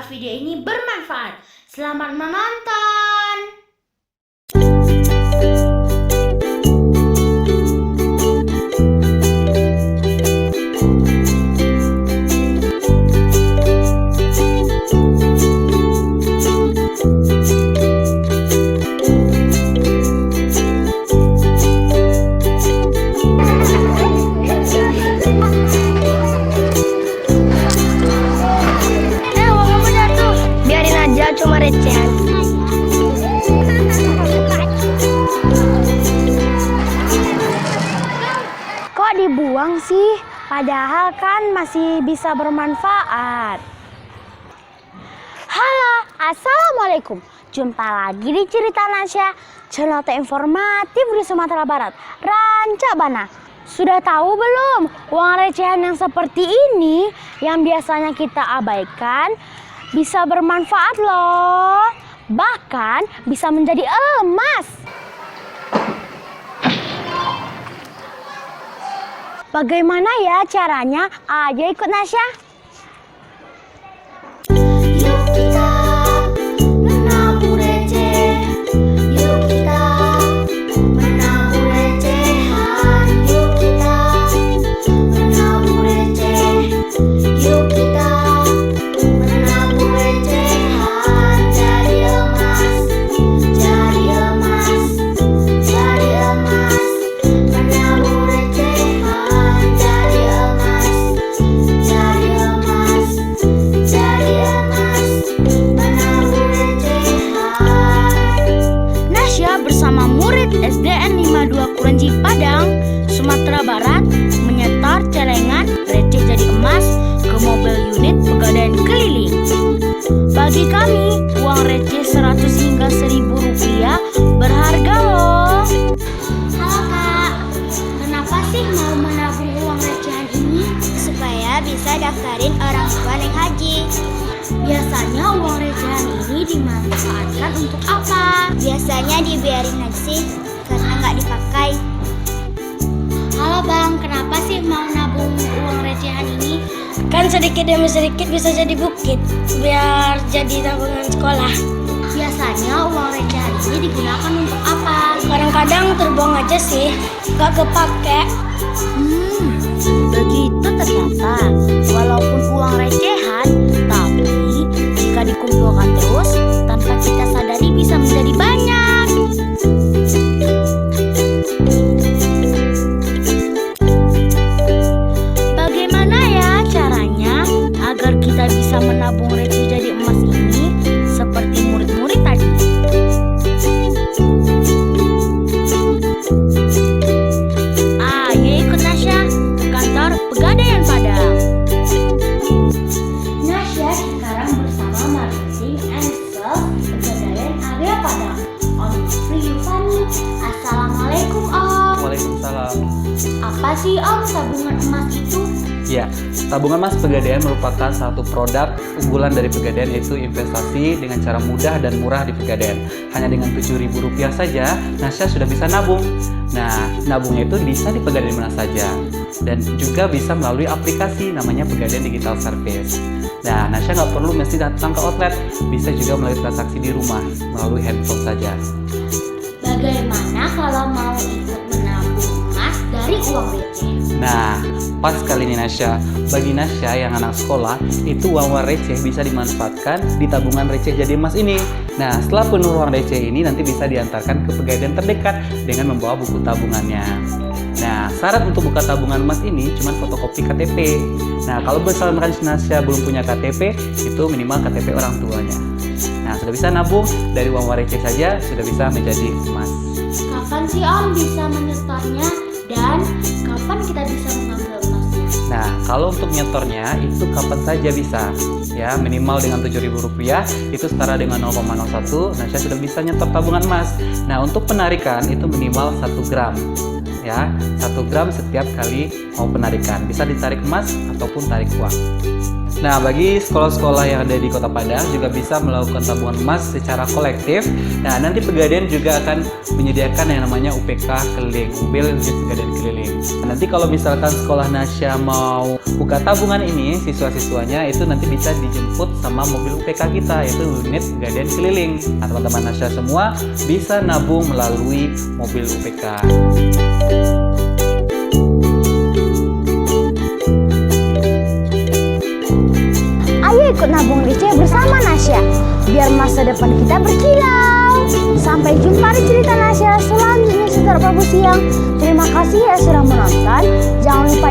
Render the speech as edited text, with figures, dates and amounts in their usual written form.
video ini bermanfaat. Selamat menonton. Cuma recehan. Kok dibuang sih? Padahal kan masih bisa bermanfaat. Halo, assalamualaikum. Jumpa lagi di Cerita Nasya, channel informatif di Sumatera Barat, Rancabana. Sudah tahu belum uang recehan yang seperti ini yang biasanya kita abaikan bisa bermanfaat loh, bahkan bisa menjadi emas. Bagaimana ya caranya? Ayo ikut Nasya. Yuk kita menabung receh. Yuk kita menabung recehan. Yuk kita menabung receh. Yuk kita menabung recehan. Jadi emas, jadi emas, jadi emas. Menabung recehan. Jadi emas, jadi emas, jadi emas. Menabung recehan. Nasya bersama murid SDN 52 Kurenji Padang, Sumatera Barat menyetor celengan receh jadi emas ke mobil unit Pegadaian Keliling. Bagi kami, uang receh 100 hingga 1000 rupiah berharga loh. Halo Kak, kenapa sih mau menabung uang recehan ini? Supaya bisa daftarin orang tua naik haji. Biasanya uang recehan ini dimanfaatkan untuk apa? Biasanya dibiarin aja sih, karena nggak dipakai. Halo Bang, kenapa sih mau nabung uang recehan ini? Kan sedikit demi sedikit bisa jadi bukit, biar jadi tabungan sekolah. Biasanya uang recehan ini digunakan untuk apa? Kadang-kadang terbuang aja sih, nggak kepake. Begitu ternyata. Walaupun uang recehan, tapi jika dikumpulkan terus, tanpa kita sadari bisa menjadi banyak. Bagaimana ya caranya agar kita bisa menabung receh jadi emas ini seperti murid-murid tadi? Ayo ikut Nasya ke kantor Pegadaian Padang. Nasya sekarang bersama marketing and sales Pegadaian area Padang. Om Priyufani. Assalamualaikum Om. Waalaikumsalam. Apa sih Om tabungan emas itu? Ya, tabungan emas Pegadaian merupakan satu produk unggulan dari Pegadaian, yaitu investasi dengan cara mudah dan murah di Pegadaian. Hanya dengan Rp7.000 saja, Nasya sudah bisa nabung. Nah, nabungnya itu bisa di Pegadaian mana saja. Dan juga bisa melalui aplikasi namanya Pegadaian Digital Service. Nah, Nasya nggak perlu mesti datang ke outlet, bisa juga melalui transaksi di rumah, melalui handphone saja. Bagaimana kalau mau ikut menabung emas dari uang receh? Nah, pas kali ini Nasya, bagi Nasya yang anak sekolah, itu uang receh bisa dimanfaatkan di tabungan receh jadi emas ini. Nah, setelah penuh uang receh ini nanti bisa diantarkan ke Pegadaian terdekat dengan membawa buku tabungannya. Nah, syarat untuk buka tabungan emas ini cuma fotokopi KTP. Nah, kalau misalkan Nasya belum punya KTP, itu minimal KTP orang tuanya. Nah, sudah bisa nabung dari uang receh saja, sudah bisa menjadi emas. Kapan sih Om bisa menyetornya dan kapan kita bisa mengambil emasnya? Nah, kalau untuk nyetornya itu kapan saja bisa. Ya, minimal dengan Rp7.000 itu setara dengan 0,01. Nasya sudah bisa nyetor tabungan emas. Nah, untuk penarikan itu minimal 1 gram. Ya, 1 gram setiap kali mau penarikan. Bisa ditarik emas ataupun tarik uang. Nah, bagi sekolah-sekolah yang ada di Kota Padang juga bisa melakukan tabungan emas secara kolektif. Nah, nanti Pegadaian juga akan menyediakan yang namanya UPK keliling, mobil unit Pegadaian keliling. Nah, nanti kalau misalkan sekolah Nasya mau buka tabungan ini, siswa-siswanya itu nanti bisa dijemput sama mobil UPK kita, yaitu unit Pegadaian keliling. Nah, teman-teman Nasya semua bisa nabung melalui mobil UPK. Ayo ikut nabung receh bersama Nasya, biar masa depan kita berkilau. Sampai jumpa di cerita Nasya selanjutnya. Saudara Prabu Siang, terima kasih ya sudah menonton. Jangan lupa